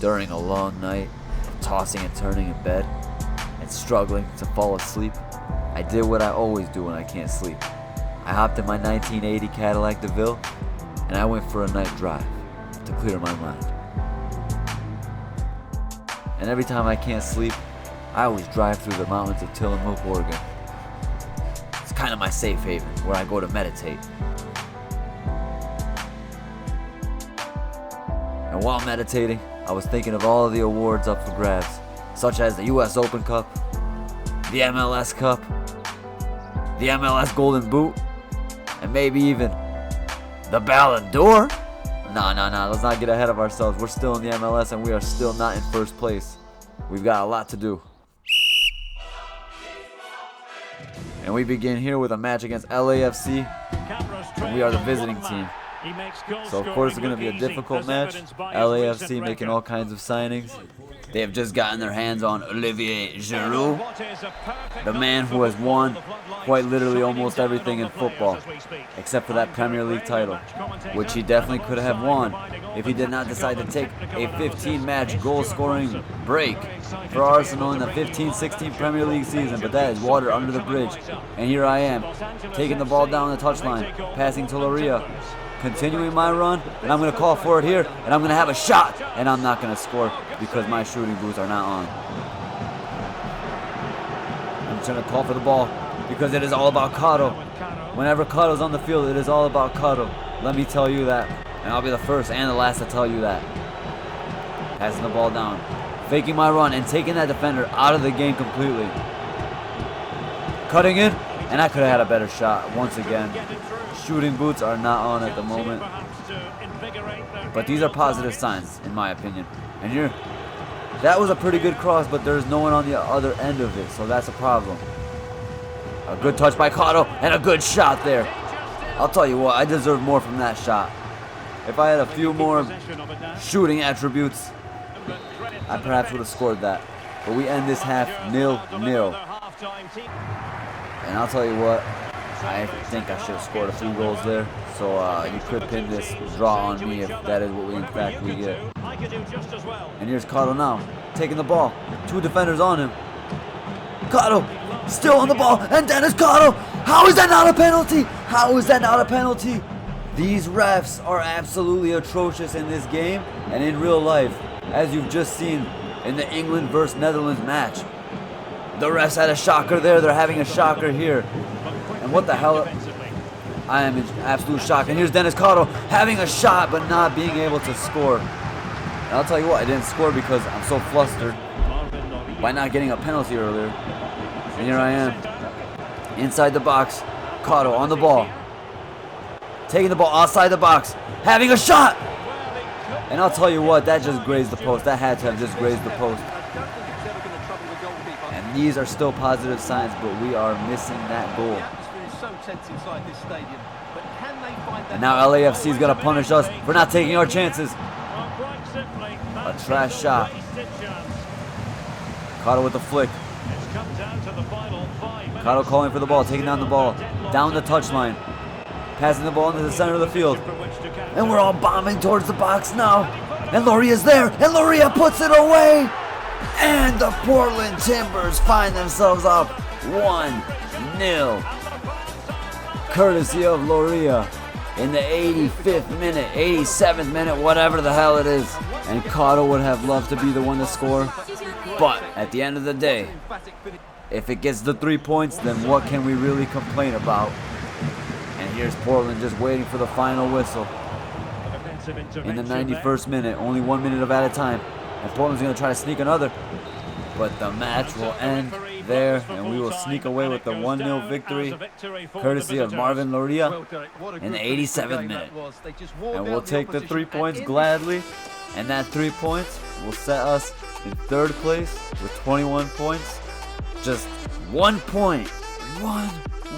During a long night of tossing and turning in bed and struggling to fall asleep, I did what I always do when I can't sleep. I hopped in my 1980 Cadillac DeVille and I went for a night drive to clear my mind. And every time I can't sleep, I always drive through the mountains of Tillamook, Oregon. It's kind of my safe haven where I go to meditate. And while meditating, I was thinking of all of the awards up for grabs, such as the US Open Cup, the MLS Cup, the MLS Golden Boot, and maybe even the Ballon d'Or. Nah, let's not get ahead of ourselves. We're still in the MLS and we are still not in first place. We've got a lot to do. And we begin here with a match against LAFC, and we are the visiting team. So of course it's going to be a difficult match. LAFC making all kinds of signings. They have just gotten their hands on Olivier Giroud, the man who has won quite literally almost everything in football, except for that Premier League title, which he definitely could have won if he did not decide to take a 15-match goal-scoring break for Arsenal in the 15-16 Premier League season, but that is water under the bridge. And here I am, taking the ball down the touchline, passing to Loria, continuing my run, and I'm going to call for it here, and I'm going to have a shot, and I'm not going to score because my shooting boots are not on. I'm just going to call for the ball because it is all about Karo. Whenever Karo's on the field, it is all about Karo. Let me tell you that, and I'll be the first and the last to tell you that. Passing the ball down, faking my run, and taking that defender out of the game completely. Cutting in, and I could have had a better shot once again. Shooting boots are not on at the moment, but these are positive signs in my opinion. And here, that was a pretty good cross, but there's no one on the other end of it, so that's a problem. A good touch by Karo and a good shot there. I'll tell you what, I deserve more from that shot. If I had a few more shooting attributes, I perhaps would have scored that. But we end this half 0-0. And I'll tell you what, I think I should have scored a few goals there. So you could pin this draw on me if that is what we in fact we get. And here's Karo now, taking the ball. Two defenders on him. Karo, still on the ball, and Denis Karo. How is that not a penalty? How is that not a penalty? These refs are absolutely atrocious in this game and in real life, as you've just seen in the England versus Netherlands match. The refs had a shocker there, they're having a shocker here. And what the hell? I am in absolute shock. And here's Denis Karo having a shot but not being able to score. And I'll tell you what, I didn't score because I'm so flustered by not getting a penalty earlier. And here I am, inside the box, Karo on the ball, taking the ball outside the box, having a shot! And I'll tell you what, that just grazed the post. That had to have just grazed the post. And these are still positive signs, but we are missing that goal. And now LAFC is going to punish us for not taking our chances. A trash shot. Karo with the flick. Karo calling for the ball, taking down the ball, down the touchline, passing the ball into the center of the field. And we're all bombing towards the box now. And Loria's there, and Loria puts it away. And the Portland Timbers find themselves up 1-0. Courtesy of Loria in the 85th minute, 87th minute, whatever the hell it is. And Karo would have loved to be the one to score. But at the end of the day, if it gets the 3 points, then what can we really complain about? And here's Portland just waiting for the final whistle. In the 91st minute, only 1 minute of added time. And Portland's going to try to sneak another. But the match will end there, and we will sneak away with the 1-0 victory, courtesy of Marvin Loria in the 87th minute. And we'll take the 3 points gladly, and that 3 points will set us in third place with 21 points. Just 1 point,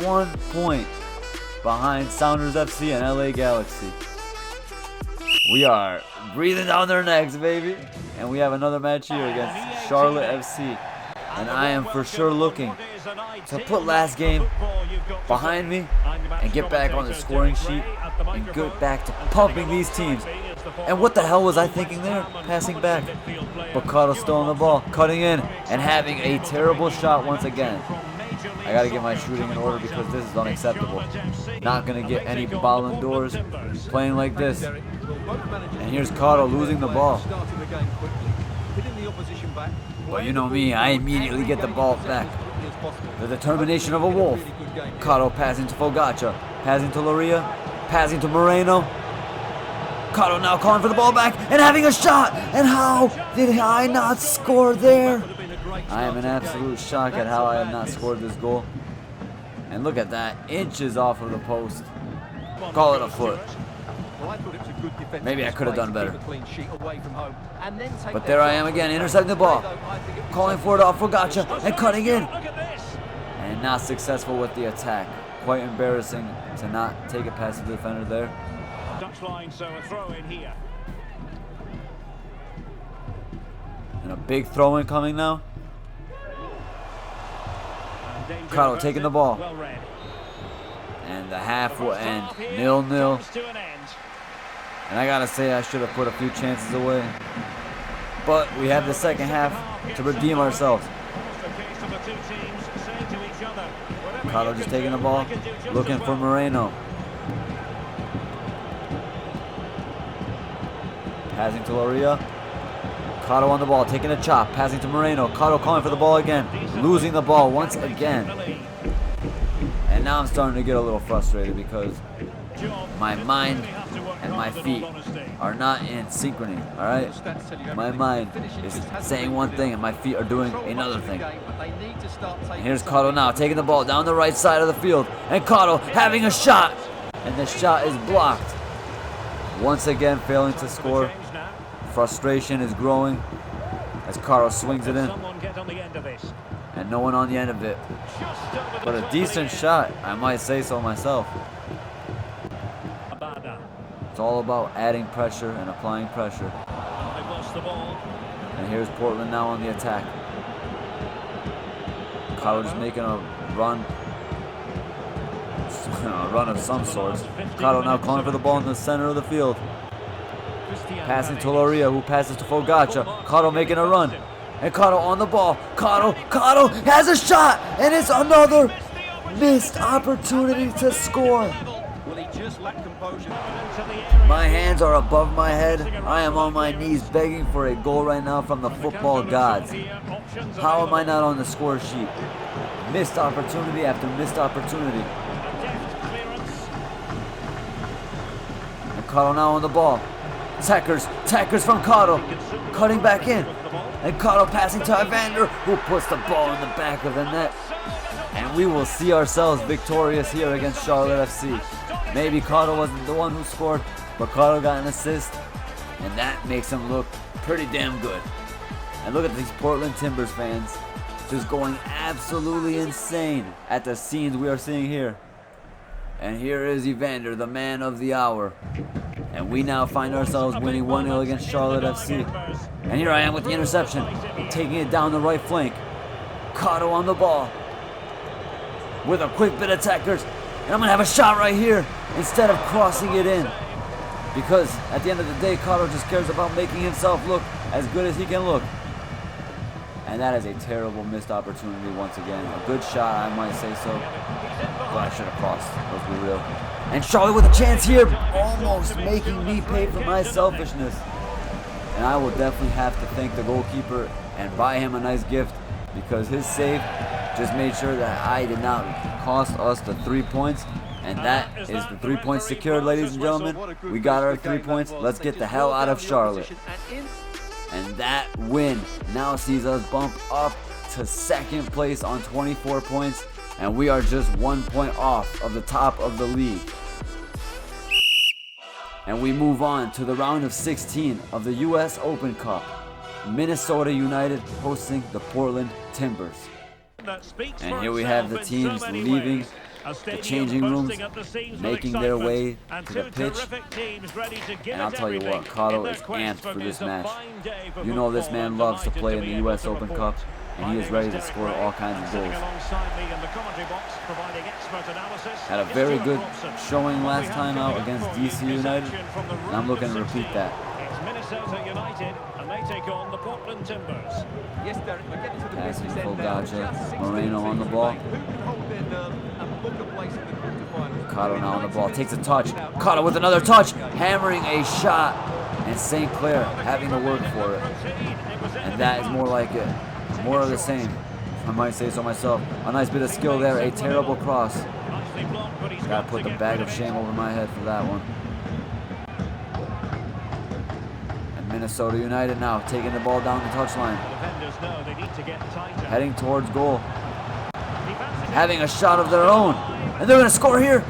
one point behind Sounders FC and LA Galaxy. We are breathing down their necks, baby. And we have another match here against Charlotte FC. And I am for sure looking to put last game behind me and get back on the scoring sheet and get back to pumping these teams And what the hell was I thinking there? Passing back. But Karo still on the ball, cutting in, and having a terrible shot once again. I gotta get my shooting in order because this is unacceptable. Not gonna get any Ballon d'Ors playing like this. And here's Karo losing the ball. But you know me, I immediately get the ball back. The determination of a wolf. Karo passing to Fogaccia, passing to Loria, passing to Moreno. Karo now calling for the ball back and having a shot. And how did I not score there? I am in absolute shock at how I have not scored this goal. And look at that, inches off of the post. Call it a foot. Maybe I could have done better. But there I am again, intercepting the ball. Calling for it off Fogaccia and cutting in. And not successful with the attack. Quite embarrassing to not take it past the defender there. And a big throw in coming now. Karo taking the ball. And the half will end 0-0. And I gotta say, I should have put a few chances away. But we have the second half to redeem ourselves. Karo just taking the ball, looking for Moreno. Passing to Loria. Karo on the ball, taking a chop, passing to Moreno. Karo calling for the ball again, losing the ball once again. And now I'm starting to get a little frustrated because my mind and my feet are not in synchrony, all right? My mind is saying one thing and my feet are doing another thing. And here's Karo now, taking the ball down the right side of the field. And Karo having a shot. And the shot is blocked. Once again, failing to score. Frustration is growing as Karo swings it in. And no one on the end of it. But a decent shot, I might say so myself. It's all about adding pressure and applying pressure. And here's Portland now on the attack. Karo just making a run of some sorts. Karo now calling for the ball in the center of the field. Passing to Loria, who passes to Fogaccia. Karo making a run. And Karo on the ball. Karo has a shot! And it's another missed opportunity to score. My hands are above my head. I am on my knees begging for a goal right now from the football gods. How am I not on the score sheet? Missed opportunity after missed opportunity. And Karo now on the ball. Tackers from Karo. Cutting back in. And Karo passing to Evander, who puts the ball in the back of the net. And we will see ourselves victorious here against Charlotte FC. Maybe Karo wasn't the one who scored, but Karo got an assist, and that makes him look pretty damn good. And look at these Portland Timbers fans, just going absolutely insane at the scenes we are seeing here. And here is Evander, the man of the hour. And we now find ourselves winning 1-0 against Charlotte FC. And here I am with the interception, taking it down the right flank. Karo on the ball with a quick bit of tackers. And I'm going to have a shot right here instead of crossing it in. Because at the end of the day, Karo just cares about making himself look as good as he can look. And that is a terrible missed opportunity once again. A good shot, I might say so. But I should have crossed, let's be real. And Charlotte with a chance here, almost making me pay for my selfishness. And I will definitely have to thank the goalkeeper and buy him a nice gift, because his save just made sure that I did not cost us the 3 points. And that is the 3 points secured, ladies and gentlemen. We got our 3 points. Let's get the hell out of Charlotte. And that win now sees us bump up to second place on 24 points. And we are just 1 point off of the top of the league. And we move on to the round of 16 of the US Open Cup. Minnesota United hosting the Portland Timbers. And here we have the teams leaving the changing rooms, making their way to the pitch. And I'll tell you what, Karo is amped for this match. You know this man loves to play in the US Open Cup. and he is ready to score all kinds of goals. Had a very good showing last time out against DC United, and I'm looking to repeat that. It's Minnesota United, and they take on the Portland Timbers. Yes, Derek, we're getting to the Passing business end Fogacha, now. Moreno on the ball. Who can hold their nerve and book a place in the quarterfinals? Caro now on the ball, takes a touch. Caro with another touch, hammering a shot, and St. Clair having to work for it. And that is more like it. More of the same, I might say so myself. A nice bit of skill there, a terrible cross. Gotta put the bag of shame over my head for that one. And Minnesota United now taking the ball down the touchline. Heading towards goal. Having a shot of their own. And they're gonna score here.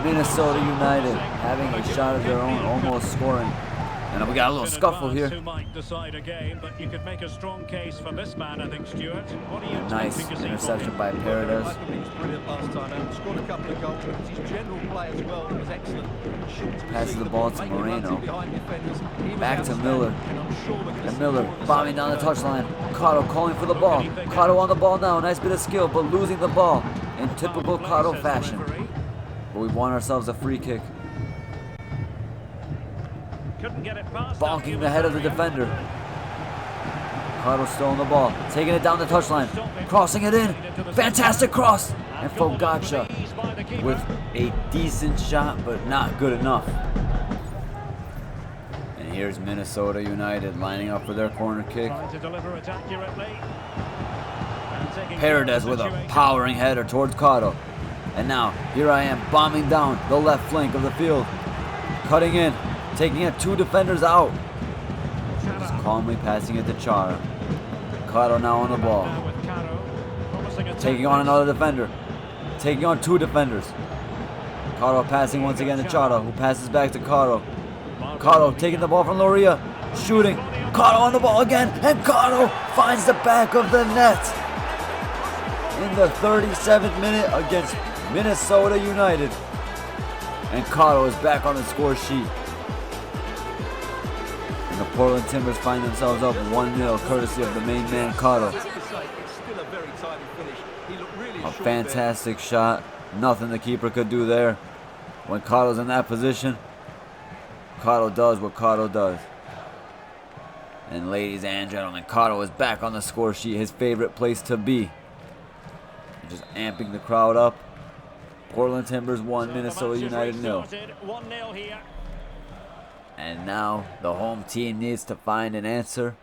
Minnesota United having a shot of their own, almost scoring. And we got a little scuffle here. Nice interception by Paredes. Passes the ball to Moreno. Back to Miller. And Miller bombing down the touchline. Caro calling for the ball. Caro on the ball now. Nice bit of skill, but losing the ball in typical Caro fashion. But we've won ourselves a free kick. Bonking the head of the defender. Caro still on the ball. Taking it down the touchline. Crossing it in. Fantastic cross. And Fogacha with a decent shot, but not good enough. And here's Minnesota United lining up for their corner kick. Paredes with a powering header towards Caro. And now, here I am bombing down the left flank of the field. Cutting in. Taking it 2 defenders out. Just calmly passing it to Chara. Caro now on the ball. Taking on another defender. Taking on 2 defenders. Caro passing once again to Chara, who passes back to Caro. Caro taking the ball from Loria. Shooting. Caro on the ball again. And Caro finds the back of the net. In the 37th minute against Minnesota United. And Caro is back on the score sheet. And the Portland Timbers find themselves up 1-0 courtesy of the main man, Caro. A fantastic shot. Nothing the keeper could do there. When Caro's in that position, Caro does what Caro does. And ladies and gentlemen, Caro is back on the score sheet, his favorite place to be. Just amping the crowd up. Portland Timbers 1, Minnesota United 0. And now the home team needs to find an answer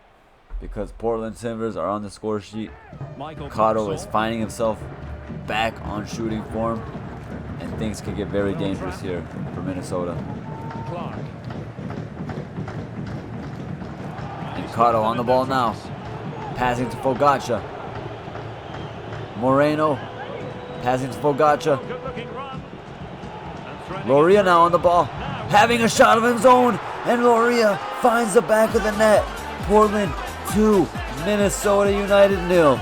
because Portland Timbers are on the score sheet. Caro is finding himself back on shooting form, and things could get very dangerous here for Minnesota. And Caro on the ball now, passing to Fogacha. Moreno passing to Fogacha. Loria now on the ball, having a shot of his own, and Loria finds the back of the net. Portland 2, Minnesota United 0.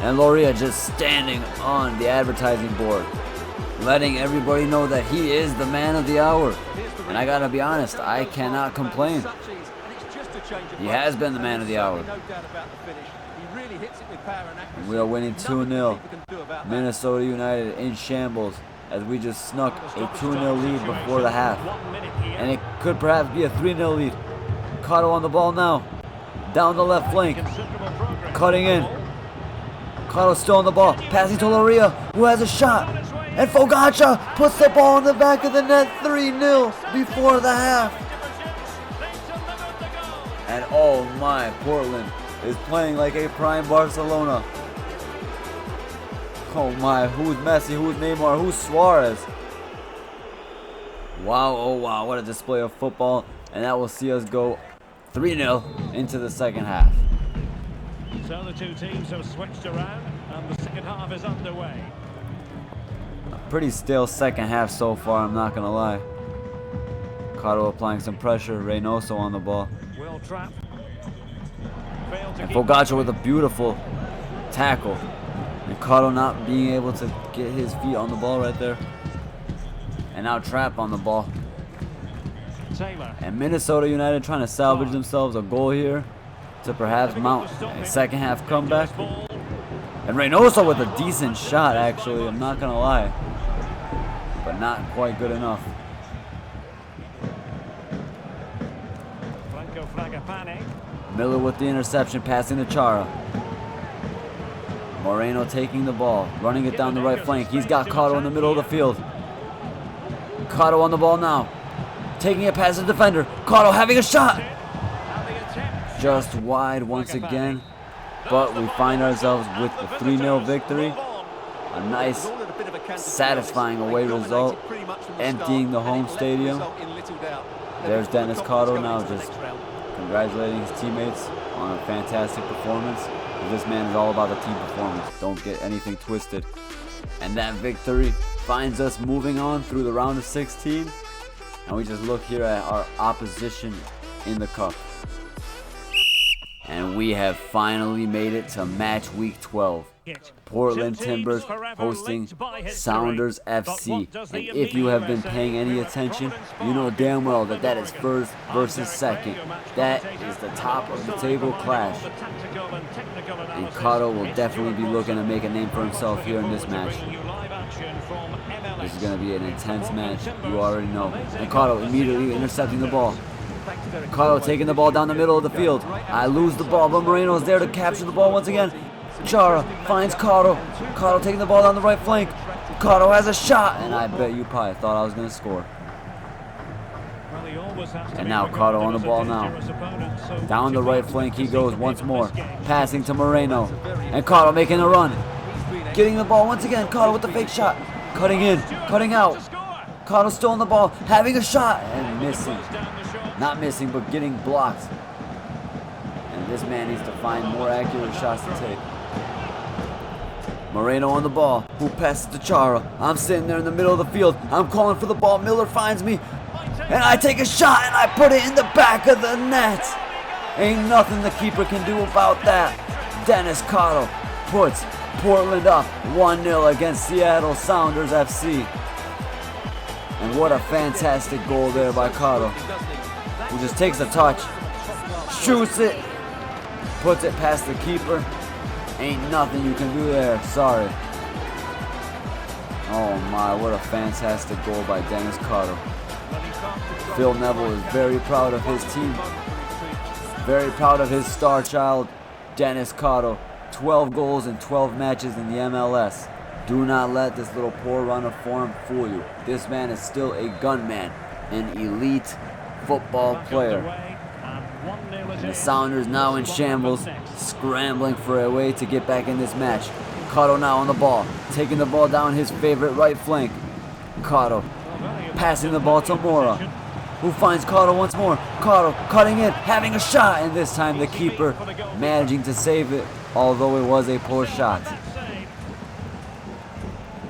And Loria just standing on the advertising board, letting everybody know that he is the man of the hour. And I gotta be honest, I cannot complain. He has been the man of the hour. And we are winning 2-0. Minnesota United in shambles, as we just snuck a 2-0 lead before the half. And it could perhaps be a 3-0 lead. Caro on the ball now. Down the left flank. Cutting in. Caro still on the ball. Passing to Loria, who has a shot. And Fogacha puts the ball in the back of the net. 3-0 before the half. And oh my, Portland is playing like a prime Barcelona. Oh my, who's Messi, who's Neymar, who's Suarez? Wow, oh wow, what a display of football. And that will see us go 3-0 into the second half. So the 2 teams have switched around and the second half is underway. A pretty stale second half so far, I'm not gonna lie. Caro applying some pressure, Reynoso on the ball. Will trap. And Fogacha with a beautiful tackle. And Caro not being able to get his feet on the ball right there. And now Trapp on the ball. Taylor. And Minnesota United trying to salvage themselves a goal here. to perhaps mount a second half comeback. And Reynoso with a decent shot, actually, I'm not going to lie. But not quite good enough. Miller with the interception, passing to Chara. Moreno taking the ball, running it down the right flank. He's got Karo in the middle of the field. Karo on the ball now. Taking it past the defender. Karo having a shot. Just wide once again. But we find ourselves with the 3-0 victory. A nice, satisfying away result. Emptying the home stadium. There's Denis Karo now just congratulating his teammates on a fantastic performance. This man is all about the team performance. Don't get anything twisted. And that victory finds us moving on through the round of 16. And we just look here at our opposition in the cup. And we have finally made it to match week 12. Portland Timbers hosting Sounders FC. And if you have been paying any attention, you know damn well that that is first versus second. That is the top of the table clash. And Karo will definitely be looking to make a name for himself here in this match. This is going to be an intense match, you already know. And Karo immediately intercepting the ball. Karo taking the ball down the middle of the field. I lose the ball, but Moreno is there to capture the ball once again. Chara finds Karo. Karo taking the ball down the right flank. Karo has a shot, and I bet you probably thought I was going to score. And now Karo on the ball now. Down the right flank he goes once more. Passing to Moreno. And Karo making a run. Getting the ball once again. Karo with the fake shot. Cutting in. Cutting out. Karo still on the ball. Having a shot. And missing. Not missing, but getting blocked. And this man needs to find more accurate shots to take. Moreno on the ball. Who passes to Chara? I'm sitting there in the middle of the field. I'm calling for the ball. Miller finds me. And I take a shot and I put it in the back of the net. Ain't nothing the keeper can do about that. Denis Karo puts Portland up 1-0 against Seattle Sounders FC. And what a fantastic goal there by Karo. Who just takes a touch, shoots it, puts it past the keeper. Ain't nothing you can do there, sorry. Oh my, what a fantastic goal by Denis Karo. Phil Neville is very proud of his team. Very proud of his star child, Denis Karo. 12 goals in 12 matches in the MLS. Do not let this little poor run of form fool you. This man is still a gunman, an elite football player. And the Sounders now in shambles, scrambling for a way to get back in this match. Karo now on the ball, taking the ball down his favorite right flank. Karo passing the ball to Mora, who finds Karo once more. Karo cutting in, having a shot, and this time the keeper managing to save it, although it was a poor shot.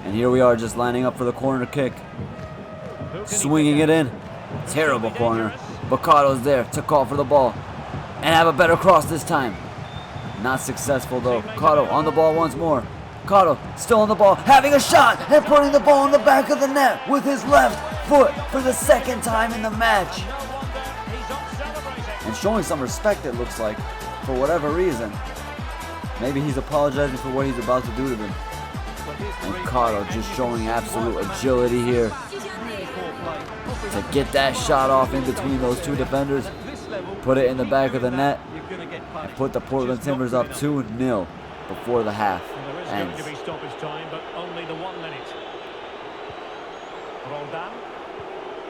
And here we are just lining up for the corner kick. Swinging it in. Terrible corner. But Karo's there to call for the ball. And have a better cross this time. Not successful though. Karo on the ball once more. Karo still on the ball. Having a shot and putting the ball in the back of the net with his left foot for the second time in the match. And showing some respect, it looks like, for whatever reason. Maybe he's apologizing for what he's about to do to them. And Karo just showing absolute agility here to get that shot off in between those two defenders, put it in the back of the net, and put the Portland Timbers up 2-0 before the half ends.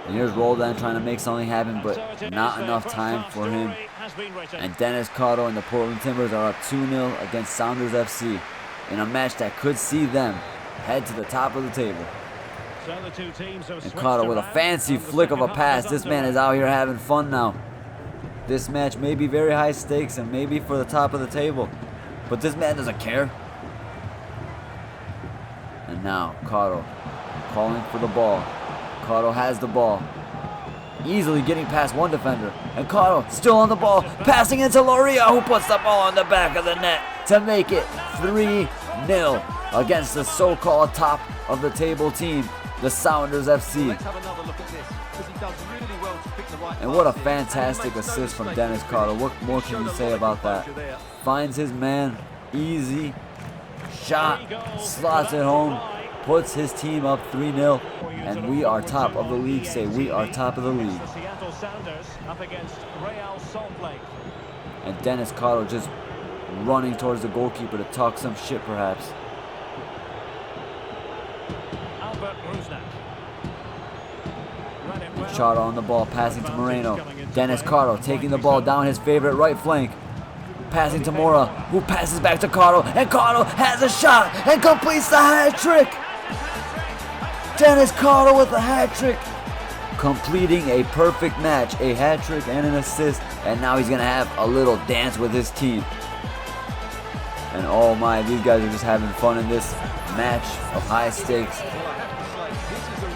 And here's Roldan trying to make something happen, but not enough time for him. And Denis Karo and the Portland Timbers are up 2-0 against Sounders FC in a match that could see them head to the top of the table. And Karo with a fancy flick of a pass. This man is out here having fun now. This match may be very high stakes and maybe for the top of the table, but this man doesn't care. And now Karo calling for the ball. Karo has the ball, easily getting past one defender. And Karo still on the ball, passing into Loria, who puts the ball on the back of the net to make it 3-0 against the so-called top of the table team, the Sounders FC. Let's have another look at this, because he does really well to pick the right And what a fantastic assist from Denis Karo. What more can you say about that? Finds his man, easy shot, slots it home, puts his team up 3-0, and we are top of the league. Say we are top of the league. And Denis Karo just running towards the goalkeeper to talk some shit perhaps. Chara on the ball, passing to Moreno. Denis Karo taking the ball down his favorite right flank. Passing to Mora, who passes back to Karo, and Karo has a shot and completes the hat trick. Denis Karo with a hat trick, completing a perfect match, a hat trick and an assist, and now he's gonna have a little dance with his team. And oh my, these guys are just having fun in this match of high stakes.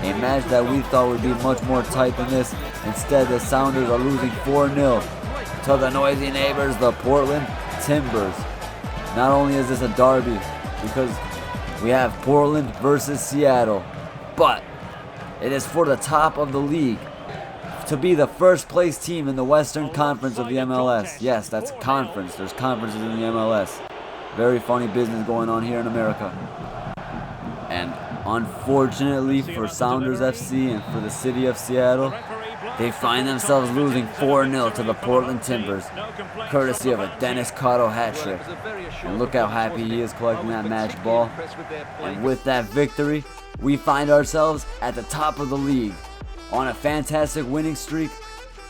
A match that we thought would be much more tight than this. Instead, the Sounders are losing 4-0 to the noisy neighbors, the Portland Timbers. Not only is this a derby, because we have Portland versus Seattle, but it is for the top of the league to be the first place team in the Western Conference of the MLS. Yes, that's conference. There's conferences in the MLS. Very funny business going on here in America. And unfortunately for Sounders FC and for the city of Seattle, they find themselves losing 4-0 to the Portland Timbers, courtesy of a Denis Karo hat trick. And look how happy he is collecting that match ball. And with that victory, we find ourselves at the top of the league on a fantastic winning streak.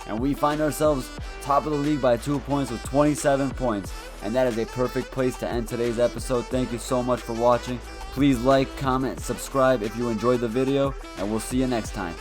And we find ourselves top of the league by 2 points with 27 points. And that is a perfect place to end today's episode. Thank you so much for watching. Please like, comment, subscribe if you enjoyed the video, and we'll see you next time.